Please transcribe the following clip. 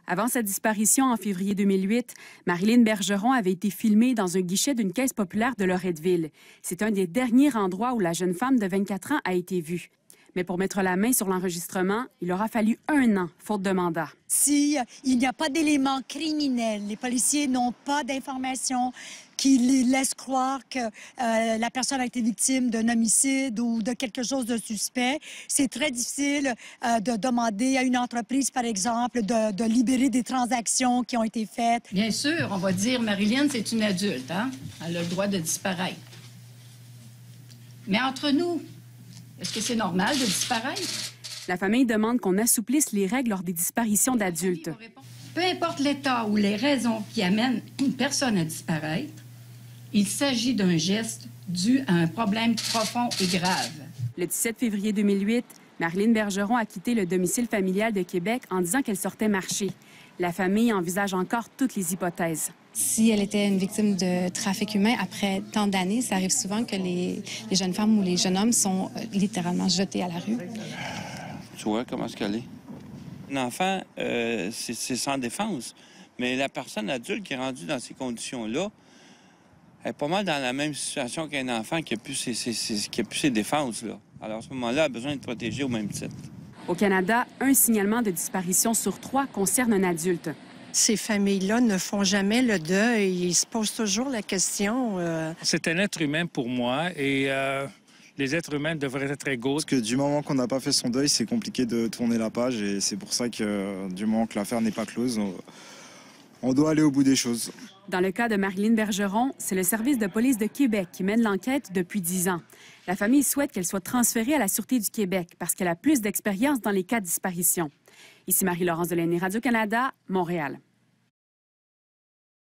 Avant sa disparition en février 2008, Marilyn Bergeron avait été filmée dans un guichet d'une caisse populaire de Loretteville. C'est un des derniers endroits où la jeune femme de 24 ans a été vue. Mais pour mettre la main sur l'enregistrement, il aura fallu 1 an, faute de mandat. S'il n'y a pas d'éléments criminels, les policiers n'ont pas d'informations qui les laissent croire que la personne a été victime d'un homicide ou de quelque chose de suspect, c'est très difficile de demander à une entreprise, par exemple, de libérer des transactions qui ont été faites. Bien sûr, on va dire Marilyn, c'est une adulte, hein? Elle a le droit de disparaître. Mais entre nous, est-ce que c'est normal de disparaître? La famille demande qu'on assouplisse les règles lors des disparitions d'adultes. Peu importe l'état ou les raisons qui amènent une personne à disparaître, il s'agit d'un geste dû à un problème profond et grave. Le 17 février 2008, Marilyn Bergeron a quitté le domicile familial de Québec en disant qu'elle sortait marcher. La famille envisage encore toutes les hypothèses. Si elle était une victime de trafic humain, après tant d'années, ça arrive souvent que les jeunes femmes ou les jeunes hommes sont littéralement jetés à la rue. Tu vois comment est-ce qu'elle est? Un enfant, c'est sans défense. Mais la personne adulte qui est rendue dans ces conditions-là, elle est pas mal dans la même situation qu'un enfant qui a plus ses défenses, là. Alors, à ce moment-là, elle a besoin de protéger au même titre. Au Canada, un signalement de disparition sur 3 concerne un adulte. Ces familles-là ne font jamais le deuil. Ils se posent toujours la question. C'est un être humain pour moi et les êtres humains devraient être égaux. Parce que du moment qu'on n'a pas fait son deuil, c'est compliqué de tourner la page et c'est pour ça que du moment que l'affaire n'est pas close, on doit aller au bout des choses. Dans le cas de Marilyn Bergeron, c'est le service de police de Québec qui mène l'enquête depuis 10 ans. La famille souhaite qu'elle soit transférée à la Sûreté du Québec parce qu'elle a plus d'expérience dans les cas de disparition. Ici Marie-Laurence Delaney, Radio-Canada, Montréal.